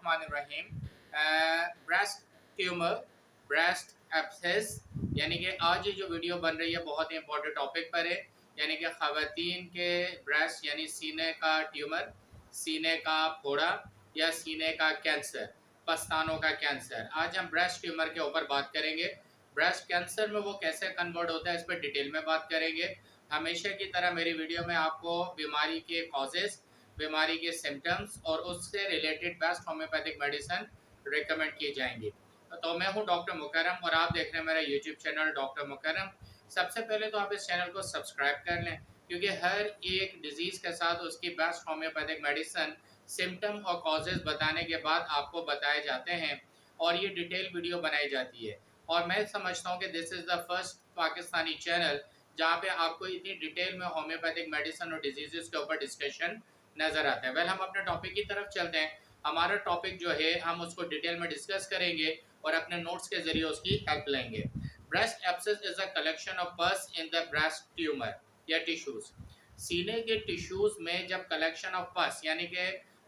बिस्मिल्लाहिर्रहमानिर्रहीम। Breast tumour, breast abscess, यानी कि आज ये जो वीडियो बन रही है बहुत ही इंपॉर्टेंट टॉपिक पर है, यानी कि ख़वातीन के ब्रेस्ट यानी सीने का ट्यूमर, सीने का फोड़ा या सीने का कैंसर, पस्तानों का कैंसर। आज हम ब्रेस्ट ट्यूमर के ऊपर बात करेंगे। ब्रेस्ट कैंसर में वो कैसे कन्वर्ट होता है इस पर डिटेल में बात करेंगे। हमेशा की तरह मेरी वीडियो में आपको बीमारी के कॉजेज़, बीमारी के सिम्टम्स और उससे related best homeopathic medicine recommend की जाएंगी। तो मैं हूं डॉक्टर मुकर्रम और आप देख रहे हैं मेरा यूट्यूब चैनल डॉक्टर मुकर्रम। सबसे पहले तो आप इस चैनल को सब्सक्राइब कर लें, क्योंकि हर एक डिजीज़ के साथ उसकी बेस्ट होम्योपैथिक मेडिसिन, सिम्टम और कॉजेज़ बताने के बाद आपको बताए जाते हैं और ये डिटेल वीडियो बनाई जाती है। और मैं समझता हूँ कि this is the first Pakistani channel जहाँ पे आपको इतनी डिटेल में होम्योपैथिक मेडिसिन और डिजीज़ के ऊपर डिस्कशन नज़र आता है। वेल, हम अपने टॉपिक की तरफ चलते हैं। हमारा टॉपिक जो है हम उसको डिटेल में डिस्कस करेंगे और अपने नोट्स के ज़रिए उसकी हेल्प लेंगे। Breast abscess is a collection of पस इन द ब्रेस्ट ट्यूमर या टिश्यूज़। सीने के टिश्यूज़ में जब कलेक्शन ऑफ पस यानी कि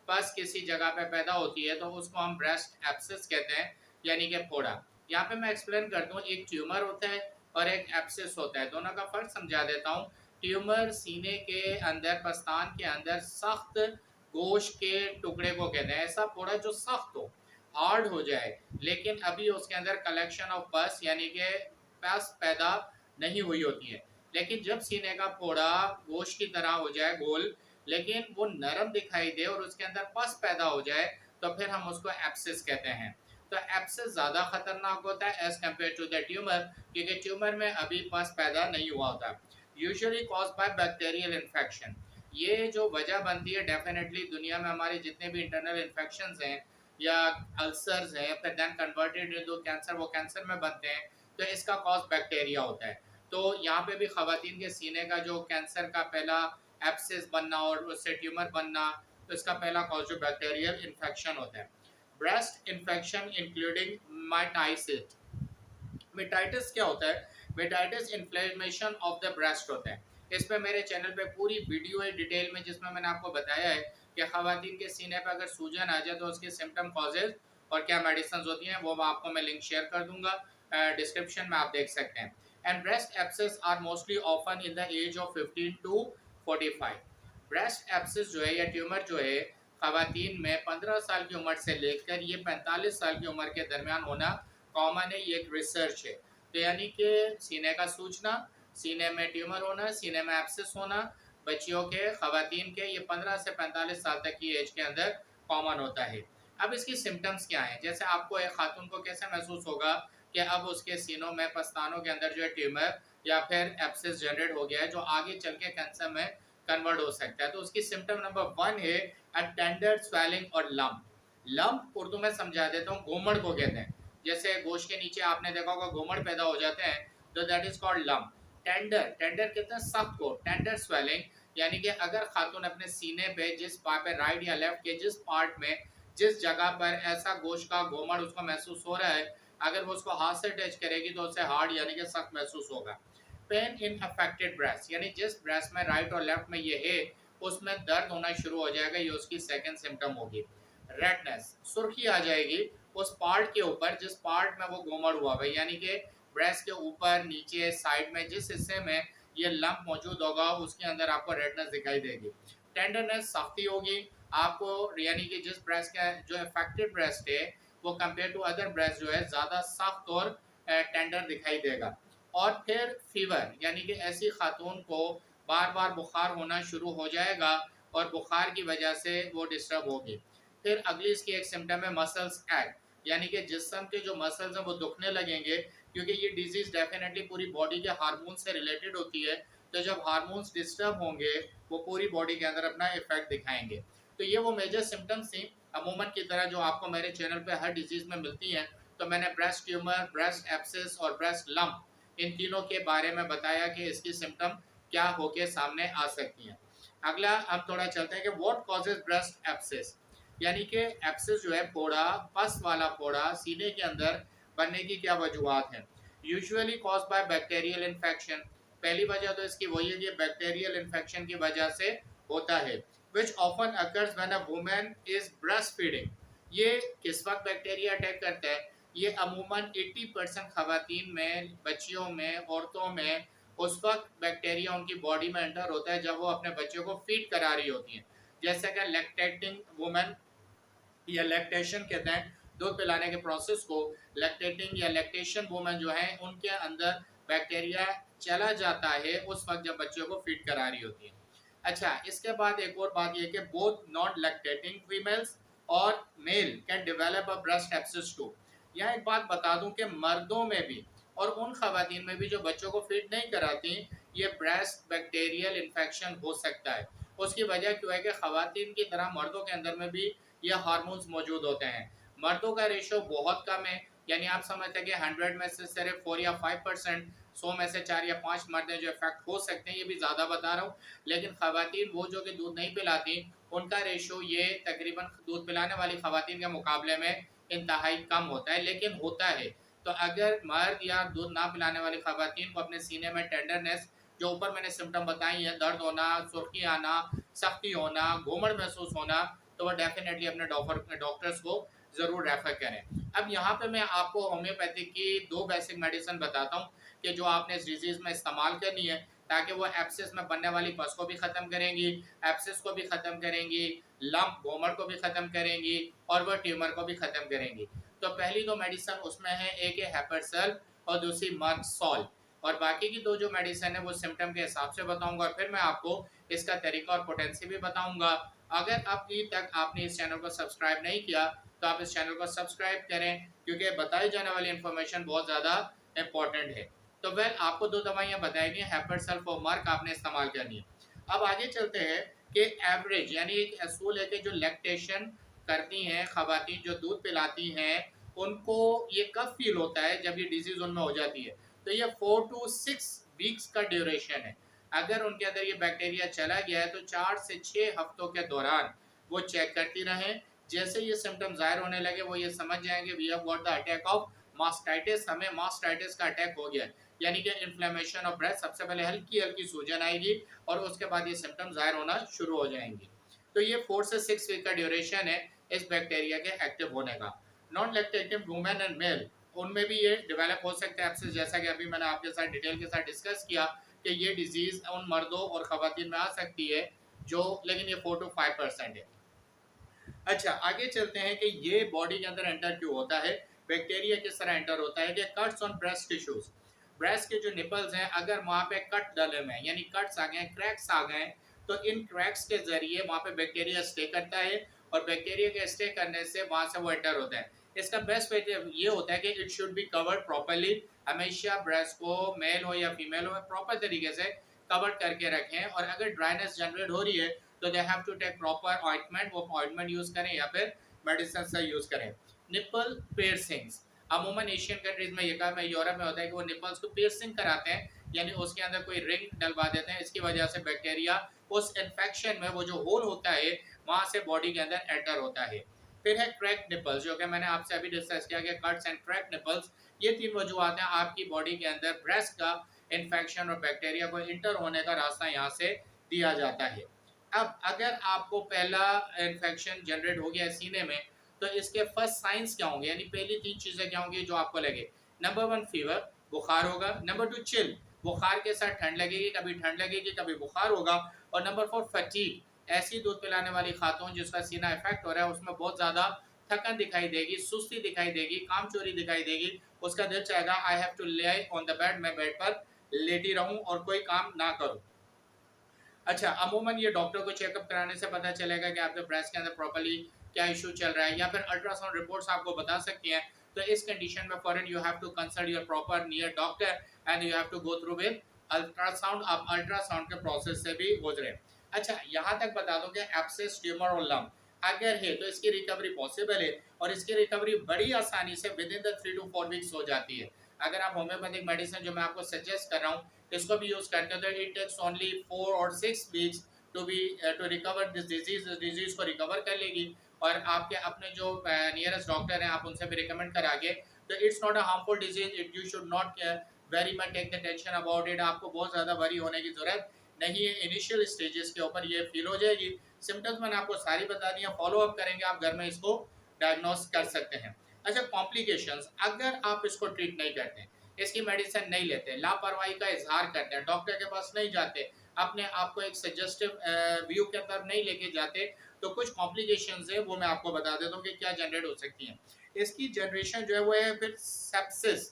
पस किसी जगह पे पैदा होती है तो उसको हम ब्रेस्ट एब्सेस कहते हैं, यानी कि फोड़ा। यहाँ पे मैं एक्सप्लेन कर दूँ, एक ट्यूमर होता है और एक एब्सेस होता है, दोनों का फ़र्क समझा देता हूँ। ट्यूमर सीने के अंदर, पस्तान के अंदर सख्त गोश्त के टुकड़े को कहते हैं। ऐसा फोड़ा जो सख्त हो, हार्ड हो जाए, लेकिन अभी उसके अंदर कलेक्शन ऑफ पस यानी कि पस पैदा नहीं हुई होती है। लेकिन जब सीने का फोड़ा गोश्त की तरह हो जाए गोल, लेकिन वो नरम दिखाई दे और उसके अंदर पस पैदा हो जाए, तो फिर हम उसको एब्सेस कहते हैं। तो एब्सेस ज़्यादा खतरनाक होता है as compare to the tumour, क्योंकि ट्यूमर में अभी पस पैदा नहीं हुआ होता। Usually caused by bacterial infection. ये जो वजह बनती है, डेफिनेटली दुनिया में हमारे जितने भी इंटरनल इन्फेक्शंस हैं या अल्सर्स हैं, फिर देन कन्वर्टेड इनटू कैंसर, वो कैंसर में बनते हैं, तो इसका कॉज बैक्टीरिया होता है। तो यहाँ पे भी ख़वातीन के सीने का जो कैंसर का पहला एब्सेस बनना और उससे ट्यूमर बनना, तो इसका पहला कॉज जो बैक्टीरियल इन्फेक्शन होता है। Breast infection including mastitis. Mastitis क्या होता है? Mastitis inflammation of the breast होता है। इस पे मेरे चैनल पे पूरी वीडियो है डिटेल में, जिसमें मैंने आपको बताया है कि ख़वातीन के सीने पे अगर सूजन आ जाए तो उसके सिम्टम, कॉजेज और क्या मेडिसिन होती हैं, वो आपको मैं लिंक शेयर कर दूंगा डिस्क्रिप्शन में, आप देख सकते हैं। And breast abscess are mostly often in the age of 15 to 45। Breast abscess जो है या ट्यूमर जो है, ख़वातीन में 15 साल की उम्र से लेकर ये 45 साल की उम्र के दरमियान होना कॉमन है। ये एक रिसर्च है। तो यानी कि सीने का सूजना, सीने में ट्यूमर होना, सीने में एब्सेस होना बच्चियों के, ख़वातीन के, ये 15 से 45 साल तक की एज के अंदर कॉमन होता है। अब इसकी सिम्टम्स क्या हैं? जैसे आपको एक खातून को कैसे महसूस होगा कि अब उसके सीनों में, पस्तानों के अंदर जो है ट्यूमर या फिर एब्सेस जनरेट हो गया है, जो आगे चल के कैंसर में कन्वर्ट हो सकता है। तो उसकी सिम्टम नंबर 1 है अ टेंडर स्वेलिंग और लम्प। लम्प उर्दू में समझा देता हूँ, गोमड़ को कहते हैं। जैसे गोश्त के नीचे आपने देखा होगा गोमड़ पैदा हो जाते हैं, तो that is called lump. Tender, tender कहते हैं सख्त को, टेंडर स्वेलिंग, यानी कि अगर खातून अपने सीने पे जिस पार्ट पे, राइट या लेफ्ट के जिस पार्ट में, जिस जगह पर ऐसा गोश्त का गोमड़ उसको महसूस हो रहा है, अगर वो उसको हाथ से टच करेगी तो उसे हार्ड यानी कि सख्त महसूस होगा। पेन इन अफेक्टेड ब्रेस्ट, यानी जिस ब्रेस्ट में राइट और लेफ्ट में ये है उसमें दर्द होना शुरू हो जाएगा, ये उसकी सेकंड सिम्टम होगी। रेडनेस, सुर्खी आ जाएगी उस पार्ट के ऊपर जिस पार्ट में वो गोमड़ हुआ है, यानी कि ब्रेस्ट के ऊपर, नीचे, साइड में जिस हिस्से में ये लंप मौजूद होगा उसके अंदर आपको रेडनेस दिखाई देगी। टेंडरनेस, सख्ती होगी आपको, यानी कि जिस ब्रेस्ट का जो अफेक्टेड ब्रेस्ट है वो कंपेयर टू अदर ब्रेस्ट जो है ज़्यादा सख्त और टेंडर दिखाई देगा। और फिर फीवर, यानी कि ऐसी खातून को बार बार बुखार होना शुरू हो जाएगा और बुखार की वजह से वो डिस्टर्ब होगी। फिर अगली इसकी एक सिम्टम है मसल्स एक्ट, यानी कि जिस्म के जो मसल्स हैं वो दुखने लगेंगे, क्योंकि ये डिजीज़ डेफिनेटली पूरी बॉडी के हार्मोन से रिलेटेड होती है। तो जब हार्मोन्स डिस्टर्ब होंगे वो पूरी बॉडी के अंदर अपना इफेक्ट दिखाएंगे। तो ये वो मेजर सिम्टम्स थी अमूमन की तरह जो आपको मेरे चैनल पे हर डिजीज़ में मिलती हैं। तो मैंने ब्रेस्ट ट्यूमर, ब्रेस्ट एब्सेस और ब्रेस्ट लम्प, इन तीनों के बारे में बताया कि इसकी सिम्टम क्या होके सामने आ सकती हैं। अगला हम थोड़ा चलते हैं कि व्हाट कॉजेज ब्रेस्ट एब्सेस, यानी कि एब्सेस जो है, फोड़ा, पस वाला फोड़ा सीने के अंदर बनने की क्या वजूहत हैं। Usually caused by bacterial infection, पहली वजह तो इसकी वही है कि बैक्टीरियल इन्फेक्शन की वजह से होता है, which often occurs when a woman is breastfeeding, ये किस वक्त बैक्टीरिया अटैक करता है? ये अमूमन 80% खवातीन में, बच्चियों में, औरतों में उस वक्त बैक्टीरिया उनकी बॉडी में एंटर होता है जब वो अपने बच्चों को फीड करा रही होती हैं। जैसे कि लैक्टेटिंग वुमेन या लैक्टेशन कहते हैं, दूध पिलाने के प्रोसेस को। लैक्टेटिंग या लैक्टेशन वुमेन जो है उनके अंदर बैक्टीरिया चला जाता है उस वक्त जब बच्चों को फीड करा रही होती है। अच्छा, इसके बाद एक और बात यह कि बोथ नॉन लैक्टेटिंग फीमेल्स और male can develop a breast abscess too. यहाँ एक बात बता दूं कि मर्दों में भी और उन खवातीन में भी जो बच्चों को फीड नहीं कराती, ये ब्रेस्ट बैक्टीरियल इन्फेक्शन हो सकता है। उसकी वजह क्यों है कि खवातीन की तरह मर्दों के अंदर में भी ये हार्मोन्स मौजूद होते हैं। मर्दों का रेशो बहुत कम है, यानी आप समझते हैं कि 100 में से सिर्फ 4 या 5%, 100 में से 4 या 5 मर्द हैं जो इफेक्ट हो सकते हैं, ये भी ज़्यादा बता रहा हूँ। लेकिन खवातीन वो जो कि दूध नहीं पिलाती, उनका रेशो ये तकरीबन दूध पिलाने वाली खवातीन के मुकाबले में इंतहाई कम होता है, लेकिन होता है। तो अगर मर्द या दूध ना पिलाने वाली खवातीन को अपने सीने में टेंडरनेस, जो ऊपर मैंने सिम्टम बताई हैं, दर्द होना, सुर्खी आना, सख्ती होना, घूमड़ महसूस होना, तो वह डेफिनेटली अपने डॉक्टर्स को ज़रूर रेफर करें। अब यहाँ पे मैं आपको होम्योपैथी की 2 बेसिक मेडिसिन बताता हूँ कि जो आपने इस डिजीज़ में इस्तेमाल करनी है, ताकि वो एब्सिस में बनने वाली पस को भी ख़त्म करेंगी, एब्सिस को भी ख़त्म करेंगी, लंप घोमड़ को भी ख़त्म करेंगी और वह ट्यूमर को भी ख़त्म करेंगी। तो पहली 2 मेडिसिन उसमें है, एक है हेपरसेल और दूसरी मर्कसॉल। और बाकी की 2 जो मेडिसिन है वो सिम्टम के हिसाब से बताऊंगा और फिर मैं आपको इसका तरीका और पोटेंसी भी बताऊंगा। अगर अभी तक आपने इस चैनल को सब्सक्राइब नहीं किया तो आप इस चैनल को सब्सक्राइब करें, क्योंकि बताई जाने वाली इन्फॉर्मेशन बहुत ज़्यादा इंपॉर्टेंट है। तो वेल, आपको 2 दवाइयाँ बताई गई, हेपरसेल्फ और मर्क आपने इस्तेमाल करनी है। अब आगे चलते हैं कि एवरेज यानी एक असूल है कि जो लैक्टेशन करती हैं खवातीन, जो दूध पिलाती हैं, उनको ये कब फील होता है जब ये डिजीज़ उनमें हो जाती है। तो ये 4 टू 6 वीक्स का ड्यूरेशन है। अगर उनके अंदर ये बैक्टीरिया चला गया है तो 4 से 6 हफ्तों के दौरान वो चेक करती रहें। जैसे ये सिम्टम ज़ाहिर होने लगे वो ये समझ जाएंगे we have got the attack of mastitis, हमें मास्टाइटिस का अटैक हो गया है। यानी कि इन्फ्लेमेशन ऑफ ब्रेस्ट, सबसे पहले हल्की हल्की सूजन आएगी और उसके बाद ये सिम्टम ज़ाहिर होना शुरू हो जाएंगे। तो ये 4 से 6 वीक का ड्यूरेशन है इस बैक्टीरिया के एक्टिव होने का। नॉन लैक्टेटिव वुमेन एंड मेल, उनमें भी ये डेवलप हो सकता है एब्सिस, जैसा कि अभी मैंने आपके साथ डिटेल के साथ डिस्कस किया कि ये डिजीज़ उन मर्दों और खवातीन में आ सकती है जो, लेकिन ये 4 टू 5% है। अच्छा, आगे चलते हैं कि ये बॉडी के अंदर एंटर क्यों होता है, बैक्टीरिया किस तरह एंटर होता है। कि cuts on breast tissues, breast के जो निपल्स हैं अगर वहाँ पे कट डले हुए हैं, यानी कट्स आ गए, क्रैक्स आ गए, तो इन क्रैक्स के जरिए वहाँ पे बैक्टीरिया स्टे करता है और बैक्टीरिया के स्टे करने से वहाँ से वो एंटर होता है। इसका बेस्ट वे ये होता है कि it should be covered properly. हमेशा ब्रेस्ट को, मेल हो या फीमेल हो, प्रॉपर तरीके से कवर करके रखें। और अगर ड्राइनेस जनरेट हो रही है तो they have to take proper ointment, वो ऑइंटमेंट यूज़ करें या फिर मेडिसिन से यूज़ करें। निपल पियर्सिंग्स, अमूमन एशियन कंट्रीज में, ये काम में यूरोप में होता है कि वो निपल्स को पियर्सिंग कराते हैं, यानी उसके अंदर कोई रिंग डलवा देते हैं। इसकी वजह से बैक्टीरिया उस इन्फेक्शन में, वो जो होल होता है वहाँ से बॉडी के अंदर एंटर होता है। फिर है क्रैक निपल्स, जो कि मैंने आपसे अभी डिस्कस किया कि कट्स एंड क्रैक निपल्स, ये 3 वजूहत हैं आपकी बॉडी के अंदर ब्रेस्ट का इन्फेक्शन और बैक्टीरिया को इंटर होने का रास्ता यहाँ से दिया जाता है। अब अगर आपको पहला इन्फेक्शन जनरेट हो गया सीने में, तो इसके फर्स्ट साइंस क्या होंगे, यानी पहली 3 चीज़ें क्या होंगी जो आपको लगे। नंबर 1 फीवर, बुखार होगा। नंबर 2 चिल, बुखार के साथ ठंड लगेगी, कभी ठंड लगेगी कभी बुखार होगा। और नंबर 4 फटीग, ऐसी दूध पिलाने वाली खातून जिसका सीना इफेक्ट हो रहा है उसमें बहुत ज़्यादा थकन दिखाई देगी, सुस्ती दिखाई देगी, कामचोरी दिखाई देगी, उसका दिल चाहेगा आई हैव टू ले ऑन द बेड, मैं बेड पर लेटी रहूं और कोई काम ना करूं। अच्छा, अमूमन ये डॉक्टर को चेकअप कराने से पता चलेगा कि आपके ब्रेस्ट के अंदर प्रॉपर्ली क्या इशू चल रहा है, या फिर अल्ट्रासाउंड रिपोर्ट्स आपको बता सकती हैं। तो इस कंडीशन में फॉरन you have to consult your proper near doctor and you have to go through with ultrasound. आप अल्ट्रासाउंड के प्रोसेस से भी गुजरे। अच्छा, यहाँ तक बता दूं कि एब्सेस, ट्यूमर और लम्प अगर है तो इसकी रिकवरी पॉसिबल है और इसकी रिकवरी बड़ी आसानी से within the 3 to 4 weeks हो जाती है। अगर आप होम्योपैथिक मेडिसिन जो मैं आपको सजेस्ट कर रहा हूँ इसको भी यूज़ करते हैं तो इट टेक्स ओनली 4 और 6 weeks to recover this disease को रिकवर कर लेगी। और आपके अपने जो नियरेस्ट डॉक्टर हैं आप उनसे भी रिकमेंड करागे। तो it's not a harmful disease, it you should not very much take the tension about it. आपको बहुत ज़्यादा वरी होने की ज़रूरत नहीं है। इनिशियल स्टेजेस के ऊपर ये फील हो जाएगी। सिम्टम्स मैंने आपको सारी बता दी हैं, फॉलो अप करेंगे आप घर में इसको डायग्नोस कर सकते हैं। अच्छा, कॉम्प्लिकेशंस, अगर आप इसको ट्रीट नहीं करते, इसकी मेडिसिन नहीं लेते, लापरवाही का इजहार करते हैं, डॉक्टर के पास नहीं जाते, अपने आप को एक सजेस्टिव व्यू के तरफ नहीं लेके जाते, तो कुछ कॉम्प्लिकेशंस है वो मैं आपको बता देता हूँ कि क्या जनरेट हो सकती हैं। इसकी जनरेशन जो है वो है फिर sepsis.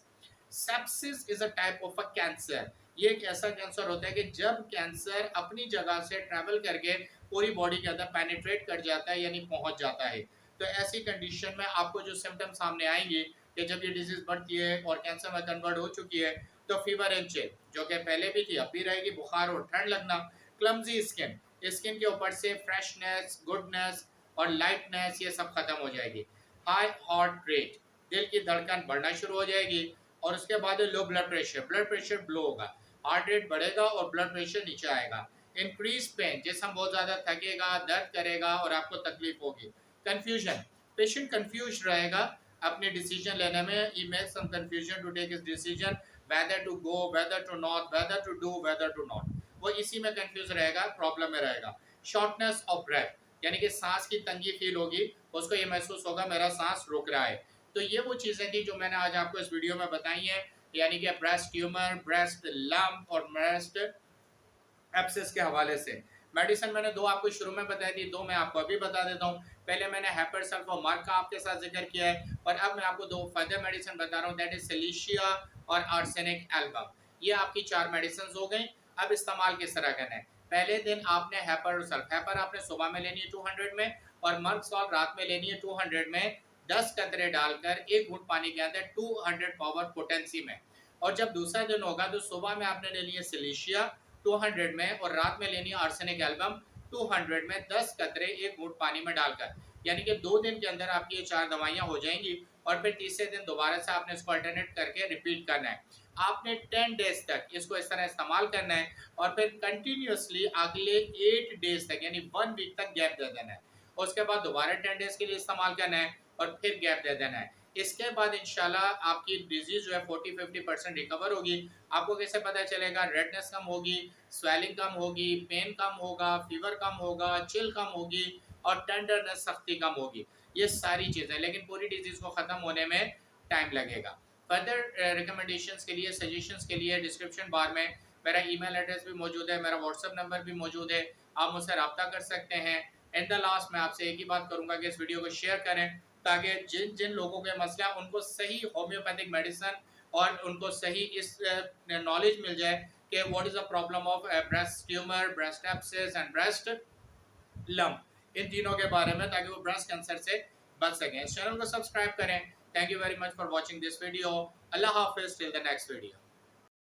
Sepsis is a type of a cancer. ये एक ऐसा कैंसर होता है कि जब कैंसर अपनी जगह से ट्रैवल करके पूरी बॉडी के अंदर पेनिट्रेट कर जाता है, यानी पहुंच जाता है, तो ऐसी कंडीशन में आपको जो सिम्टम सामने आएंगे कि जब ये डिजीज बढ़ती है और कैंसर में कन्वर्ट हो चुकी है, तो फीवर एंड चिल जो कि पहले भी थी अब भी रहेगी, बुखार और ठंड लगना, क्लमजी स्किन, स्किन के ऊपर से फ्रेशनेस, गुडनेस और लाइटनेस ये सब खत्म हो जाएगी। हाई हार्ट रेट, दिल की धड़कन बढ़ना शुरू हो जाएगी, और उसके बाद लो ब्लड प्रेशर ब्लो होगा, हार्ट रेट बढ़ेगा और ब्लड प्रेशर नीचे आएगा। इंक्रीज पेन, जिसम बहुत ज्यादा थकेगा, दर्द करेगा और आपको तकलीफ होगी। कंफ्यूजन, पेशेंट कंफ्यूज रहेगा अपने डिसीजन लेने में, he makes some confusion to take his decision, whether to go, whether to not, whether to do, whether to not, वो इसी में कंफ्यूज रहेगा, प्रॉब्लम में रहेगा। शॉर्टनेस ऑफ ब्रेथ, यानी कि सांस की तंगी फील होगी, उसको ये महसूस होगा मेरा सांस रुक रहा है। तो ये वो चीज़ें थी जो मैंने आज आपको इस वीडियो में बताई हैं, यानी कि ब्रेस्ट ट्यूमर, ब्रेस्ट लम्प और ब्रेस्ट एब्सेस के हवाले से। मेडिसिन मैंने दो आपको शुरू में बताई थी, दो मैं आपको अभी बता देता हूँ। पहले मैंने हेपर सल्फोमार्क का आपके साथ जिक्र किया है, और अब मैं आपको दो फर्दर मेडिसिन बता रहा हूँ, दैट इज सिलिशिया और आर्सेनिक एल्बम। ये आपकी चार मेडिसिन हो गई। अब इस्तेमाल किस तरह करना है, पहले दिन आपने हेपर सल्फ, हेपर आपने सुबह में लेनी है 200 में, और मर्क सॉल्ट रात में लेनी है 200 में, 10 कतरे डालकर एक घूंट पानी के अंदर 200 पावर पोटेंसी में। और जब दूसरा दिन होगा तो सुबह में आपने लेनी है सिलिशिया 200 में, और रात में लेनी है आर्सेनिक एल्बम 200 में, 10 कतरे एक घूंट पानी में डालकर। यानी कि 2 दिन के अंदर आपकी ये चार दवाइयां हो जाएंगी, और फिर तीसरे दिन दोबारा से आपने इसको अल्टरनेट करके रिपीट करना है। आपने 10 डेज तक इसको इस तरह इस्तेमाल करना है, और फिर कंटिन्यूसली अगले 8 डेज तक यानी 1 वीक तक गैप दे देना है। उसके बाद दोबारा 10 डेज के लिए इस्तेमाल करना है, और फिर गैप दे देना है। इसके बाद इंशाल्लाह आपकी डिजीज जो है 40-50% रिकवर होगी। आपको कैसे पता चलेगा, रेडनेस कम होगी, स्वेलिंग कम होगी, पेन कम होगा, फीवर कम होगा, चिल कम होगी, और टेंडरनेस सख्ती कम होगी। ये सारी चीज़ें, लेकिन पूरी डिजीज़ को ख़त्म होने में टाइम लगेगा। फर्दर रिकमेंडेशंस के लिए, सजेशंस के लिए डिस्क्रिप्शन बार में मेरा ईमेल एड्रेस भी मौजूद है, मेरा व्हाट्सअप नंबर भी मौजूद है, आप मुझसे रब्ता कर सकते हैं। इन द लास्ट मैं आपसे एक ही बात करूँगा कि इस वीडियो को शेयर करें, ताकि जिन जिन लोगों के मसला उनको सही होम्योपैथिक मेडिसिन और उनको सही इस नॉलेज मिल जाए कि what is the problem of breast tumour, breast abscess and breast lump, इन तीनों के बारे में, ताकि वो ब्रेस्ट कैंसर से बच सकें। इस चैनल को सब्सक्राइब करें। Thank you very much for watching this video. अल्लाह हाफिज़, टिल द नेक्स्ट वीडियो।